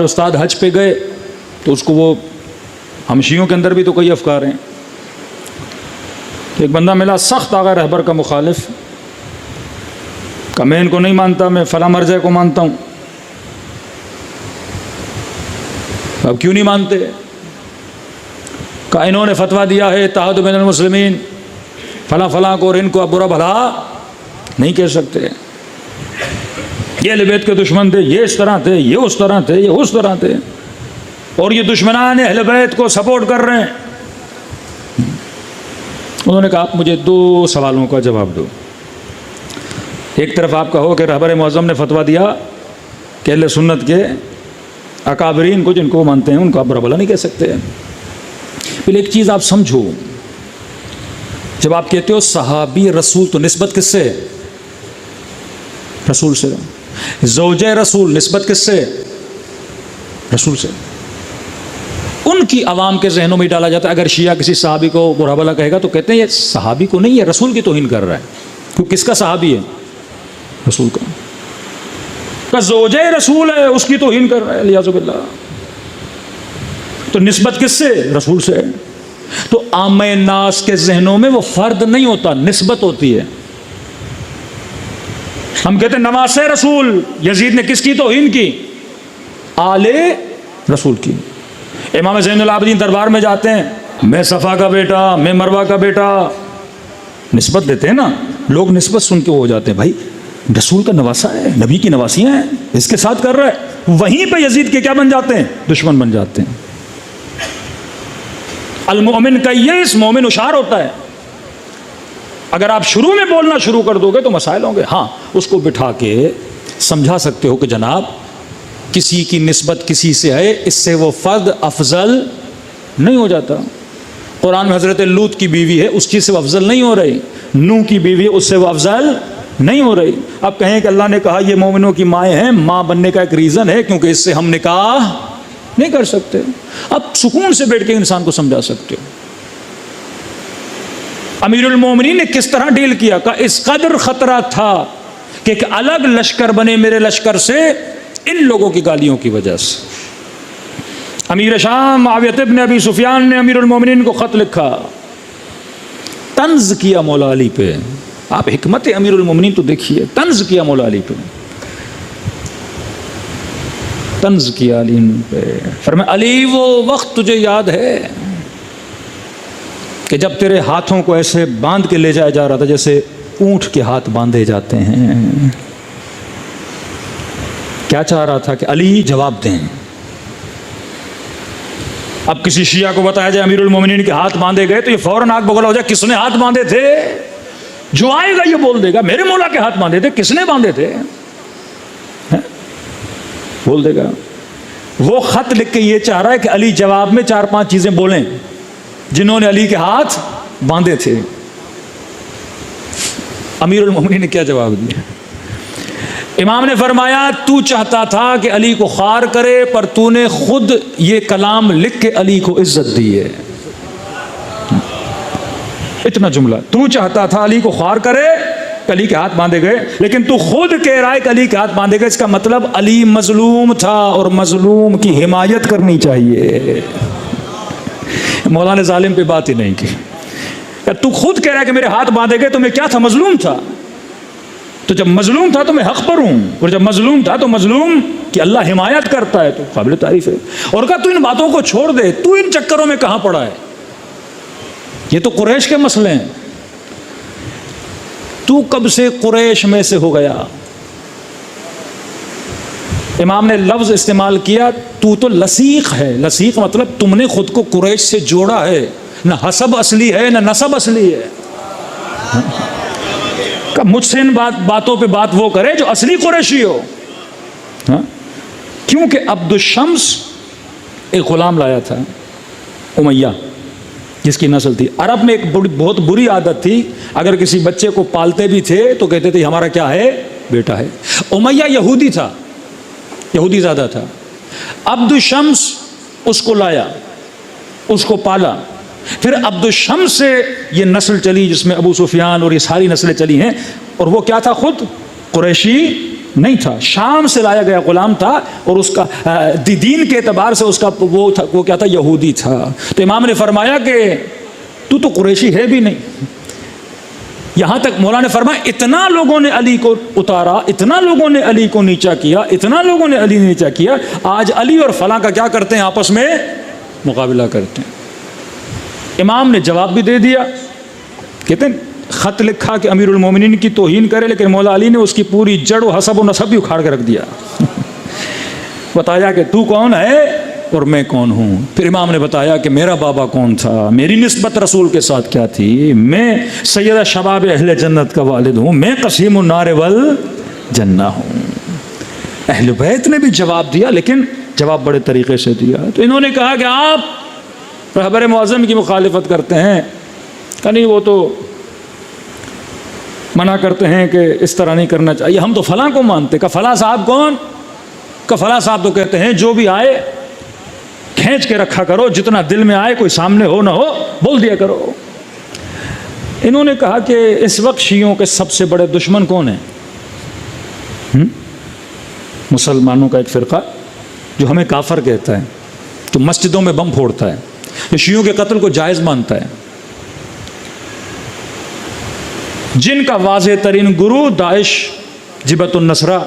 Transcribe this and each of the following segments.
استاد حج پہ گئے تو اس کو وہ ہمشیوں کے اندر بھی تو کئی افکار ہیں. ایک بندہ ملا سخت آغا رہبر کا مخالف کہ میں ان کو نہیں مانتا، میں فلاں مرجع کو مانتا ہوں. اب کیوں نہیں مانتے؟ کہ انہوں نے فتویٰ دیا ہے اتحاد بین المسلمین، فلاں فلاں کو، اور ان کو اب برا بھلا نہیں کہہ سکتے. یہ اہل بیت کے دشمن تھے، یہ اس طرح تھے، یہ اس طرح تھے، یہ اس طرح تھے، اور یہ دشمنان اہل بیت کو سپورٹ کر رہے ہیں. انہوں نے کہا آپ مجھے 2 سوالوں کا جواب دو. ایک طرف آپ کہو کہ رہبر معظم نے فتویٰ دیا کہ اہل سنت کے اکابرین کو، جن کو مانتے ہیں، ان کو آپ برا بھلا نہیں کہہ سکتے. پھر ایک چیز آپ سمجھو، جب آپ کہتے ہو صحابی رسول تو نسبت کس سے؟ رسول سے. زوجہ رسول نسبت کس سے؟ رسول سے. ان کی عوام کے ذہنوں میں ڈالا جاتا ہے اگر شیعہ کسی صحابی کو برا بھلا کہے گا تو کہتے ہیں یہ صحابی کو نہیں ہے، رسول کی توہین کر رہا ہے. کیوں؟ کس کا صحابی ہے؟ رسول کا. کہ زوجہ رسول ہے اس کی توہین کر رہا ہے، الیاذ باللہ. تو نسبت کس سے؟ رسول سے. تو عام الناس کے ذہنوں میں وہ فرد نہیں ہوتا، نسبت ہوتی ہے. ہم کہتے ہیں نواسہ رسول. یزید نے کس کی توہین کی؟ آل رسول کی. امام زین العابدین دربار میں جاتے ہیں، میں صفا کا بیٹا، میں مروہ کا بیٹا، نسبت دیتے ہیں نا. لوگ نسبت سن کے وہ ہو جاتے ہیں، بھائی رسول کا نواسہ ہے، نبی کی نواسیاں ہیں، اس کے ساتھ کر رہا ہے. وہیں پہ یزید کے کیا بن جاتے ہیں؟ دشمن بن جاتے ہیں. المؤمن کیس، مومن اشار ہوتا ہے. اگر آپ شروع میں بولنا شروع کر دو گے تو مسائل ہوں گے. ہاں اس کو بٹھا کے سمجھا سکتے ہو کہ جناب کسی کی نسبت کسی سے ہے، اس سے وہ فرد افضل نہیں ہو جاتا. قرآن میں حضرت لوط کی بیوی ہے، اس کی سے وہ افضل نہیں ہو رہی. نوح کی بیوی ہے، اس سے وہ افضل نہیں ہو رہی. اب کہیں کہ اللہ نے کہا یہ مومنوں کی مائیں ہیں، ماں بننے کا ایک ریزن ہے کیونکہ اس سے ہم نکاح نہیں کر سکتے. اب سکون سے بیٹھ کے انسان کو سمجھا سکتے ہو. امیر المومنین نے کس طرح ڈیل کیا کہ اس قدر خطرہ تھا کہ ایک الگ لشکر بنے میرے لشکر سے ان لوگوں کی گالیوں کی وجہ سے. امیر شام معاویہ ابن ابی سفیان نے امیر المومنین کو خط لکھا، طنز کیا مولا علی پہ. آپ حکمت امیر المومنین تو دیکھیے، طنز کیا مولا علی پہ، طنز کیا علی پہ. فرمایا علی وہ وقت تجھے یاد ہے کہ جب تیرے ہاتھوں کو ایسے باندھ کے لے جایا جا رہا تھا جیسے اونٹ کے ہاتھ باندھے جاتے ہیں. کیا چاہ رہا تھا کہ علی جواب دیں. اب کسی شیعہ کو بتایا جائے امیر المومنین کے ہاتھ باندھے گئے تو یہ فوراً آگ بگولا ہو جائے، کس نے ہاتھ باندھے تھے؟ جو آئے گا یہ بول دے گا میرے مولا کے ہاتھ باندھے تھے. کس نے باندھے تھے؟ بول دے گا. وہ خط لکھ کے یہ چاہ رہا ہے کہ علی جواب میں 4-5 چیزیں بولیں جنہوں نے علی کے ہاتھ باندھے تھے. امیر المومنین نے کیا جواب دیا؟ امام نے فرمایا تو چاہتا تھا کہ علی کو خوار کرے، پر تو نے خود یہ کلام لکھ کے علی کو عزت دی ہے. اتنا جملہ، تو چاہتا تھا علی کو خوار کرے، علی کے ہاتھ باندھے گئے، لیکن تو خود کہہ رہا ہے کہ علی کے ہاتھ باندھے گئے. اس کا مطلب علی مظلوم تھا اور مظلوم کی حمایت کرنی چاہیے. مولا نے ظالم پہ بات ہی نہیں کی. تو خود کہہ رہا ہے کہ میرے ہاتھ باندھے گئے، تو میں کیا تھا؟ مظلوم تھا. تو جب مظلوم تھا تو میں حق پر ہوں، اور جب مظلوم تھا تو مظلوم کی اللہ حمایت کرتا ہے، تو قابل تعریف ہے. اور کہا تو ان باتوں کو چھوڑ دے، تو ان چکروں میں کہاں پڑا ہے؟ یہ تو قریش کے مسئلے ہیں. تو کب سے قریش میں سے ہو گیا؟ امام نے لفظ استعمال کیا تو لصیق ہے. لصیق مطلب تم نے خود کو قریش سے جوڑا ہے، نہ حسب اصلی ہے نہ نسب اصلی ہے. کہ مجھ سے ان باتوں پہ بات وہ کرے جو اصلی قریشی ہو. کیونکہ عبد الشمس ایک غلام لایا تھا امیہ، جس کی نسل تھی. عرب میں ایک بہت بری عادت تھی، اگر کسی بچے کو پالتے بھی تھے تو کہتے تھے ہمارا کیا ہے؟ بیٹا ہے. امیہ یہودی تھا، یہودی زیادہ تھا. عبد الشمس اس کو لایا، اس کو پالا. پھر عبد الشمس سے یہ نسل چلی جس میں ابو سفیان اور یہ ساری نسلیں چلی ہیں. اور وہ کیا تھا؟ خود قریشی نہیں تھا، شام سے لایا گیا غلام تھا، اور اس کا دین کے اعتبار سے اس کا وہ کیا تھا، یہودی تھا. تو امام نے فرمایا کہ تو قریشی ہے بھی نہیں. یہاں تک مولا نے فرمایا اتنا لوگوں نے علی کو اتارا، اتنا لوگوں نے علی کو نیچا کیا، اتنا لوگوں نے علی نیچا کیا، آج علی اور فلاں کا کیا کرتے ہیں، آپس میں مقابلہ کرتے ہیں. امام نے جواب بھی دے دیا، کہتے ہیں خط لکھا کہ امیر المومنین کی توہین کرے، لیکن مولا علی نے اس کی پوری جڑ و حسب و نسب بھی اکھاڑ کے رکھ دیا. بتایا کہ تو کون ہے اور میں کون ہوں. پھر امام نے بتایا کہ میرا بابا کون تھا، میری نسبت رسول کے ساتھ کیا تھی، میں سیدہ شباب اہل جنت کا والد ہوں، میں قسیم النار والجنہ ہوں. اہل بیت نے بھی جواب دیا، لیکن جواب بڑے طریقے سے دیا. تو انہوں نے کہا کہ آپ رہبر معظم کی مخالفت کرتے ہیں، کہ نہیں وہ تو منع کرتے ہیں کہ اس طرح نہیں کرنا چاہیے، ہم تو فلاں کو مانتے. کہ فلاں صاحب کون؟ کہ فلاں صاحب تو کہتے ہیں جو بھی آئے کھینچ کے رکھا کرو، جتنا دل میں آئے، کوئی سامنے ہو نہ ہو بول دیا کرو. انہوں نے کہا کہ اس وقت شیعوں کے سب سے بڑے دشمن کون ہیں؟ مسلمانوں کا ایک فرقہ جو ہمیں کافر کہتا ہے، جو مسجدوں میں بم پھوڑتا ہے، جو شیعوں کے قتل کو جائز مانتا ہے، جن کا واضح ترین گرو داعش، جبہت النصرہ،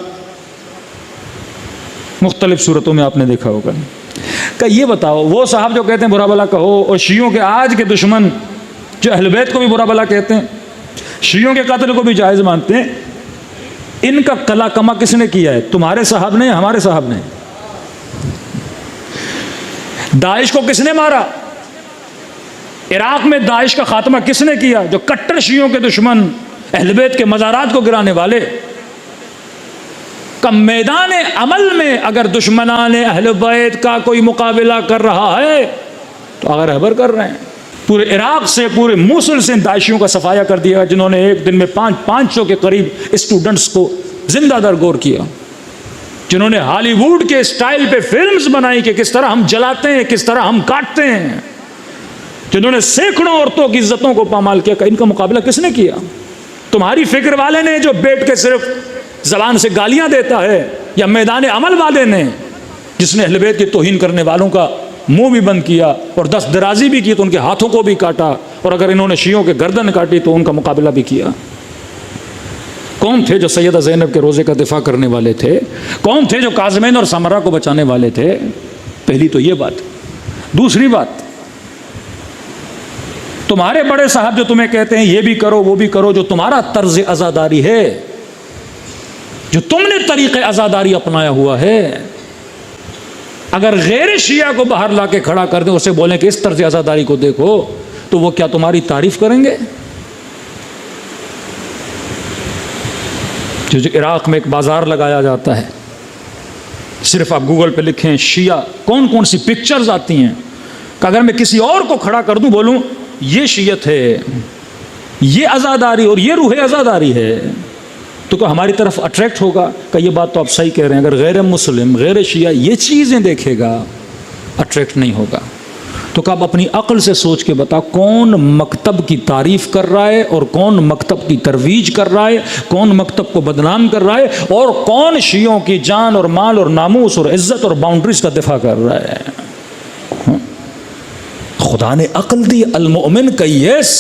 مختلف صورتوں میں آپ نے دیکھا ہوگا. کہ یہ بتاؤ وہ صاحب جو کہتے ہیں برا بلا کہو، اور شیعوں کے آج کے دشمن جو اہل بیت کو بھی برا بلا کہتے ہیں، شیعوں کے قتل کو بھی جائز مانتے ہیں، ان کا کلا کما کس نے کیا ہے؟ تمہارے صاحب نے، ہمارے صاحب نے؟ داعش کو کس نے مارا؟ عراق میں داعش کا خاتمہ کس نے کیا؟ جو کٹر شیعوں کے دشمن، اہل بیت کے مزارات کو گرانے والے. کہ میدان عمل میں اگر دشمنان اہل بیت کا کوئی مقابلہ کر رہا ہے تو اگر رہبر کر رہے ہیں. پورے عراق سے، پورے موصل سے داعشیوں کا صفایا کر دیا، جنہوں نے ایک دن میں 500 کے قریب اسٹوڈنٹس کو زندہ درگور کیا، جنہوں نے ہالی ووڈ کے اسٹائل پہ فلمز بنائی کہ کس طرح ہم جلاتے ہیں، کس طرح ہم کاٹتے ہیں، جنہوں نے سینکڑوں عورتوں کی عزتوں کو پامال کیا. کہ ان کا مقابلہ کس نے کیا؟ تمہاری فکر والے نے جو بیٹھ کے صرف زبان سے گالیاں دیتا ہے، یا میدان عمل والے نے جس نے اہل بیت کی توہین کرنے والوں کا منہ بھی بند کیا اور دست درازی بھی کی تو ان کے ہاتھوں کو بھی کاٹا، اور اگر انہوں نے شیعوں کے گردن کاٹی تو ان کا مقابلہ بھی کیا؟ کون تھے جو سیدہ زینب کے روزے کا دفاع کرنے والے تھے؟ کون تھے جو کاظمین اور سمرہ کو بچانے والے تھے؟ پہلی تو یہ بات. دوسری بات، تمہارے بڑے صاحب جو تمہیں کہتے ہیں یہ بھی کرو وہ بھی کرو، جو تمہارا طرز عزاداری ہے، جو تم نے طریقہ عزاداری اپنایا ہوا ہے، اگر غیر شیعہ کو باہر لا کے کھڑا کر دیں، اسے بولیں کہ اس طرز عزاداری کو دیکھو، تو وہ کیا تمہاری تعریف کریں گے؟ جو عراق میں ایک بازار لگایا جاتا ہے، صرف آپ گوگل پہ لکھیں شیعہ، کون کون سی پکچرز آتی ہیں، کہ اگر میں کسی اور کو کھڑا کر دوں، بولوں یہ شیعت ہے، یہ عزاداری اور یہ روح عزاداری ہے، تو کہ ہماری طرف اٹریکٹ ہوگا؟ کہ یہ بات تو آپ صحیح کہہ رہے ہیں، اگر غیر مسلم، غیر شیعہ یہ چیزیں دیکھے گا اٹریکٹ نہیں ہوگا. تو کہ آپ اپنی عقل سے سوچ کے بتا، کون مکتب کی تعریف کر رہا ہے اور کون مکتب کی ترویج کر رہا ہے، کون مکتب کو بدنام کر رہا ہے، اور کون شیعوں کی جان اور مال اور ناموس اور عزت اور باؤنڈریز کا دفاع کر رہا ہے. خدا نے عقل دی، المؤمن کیس.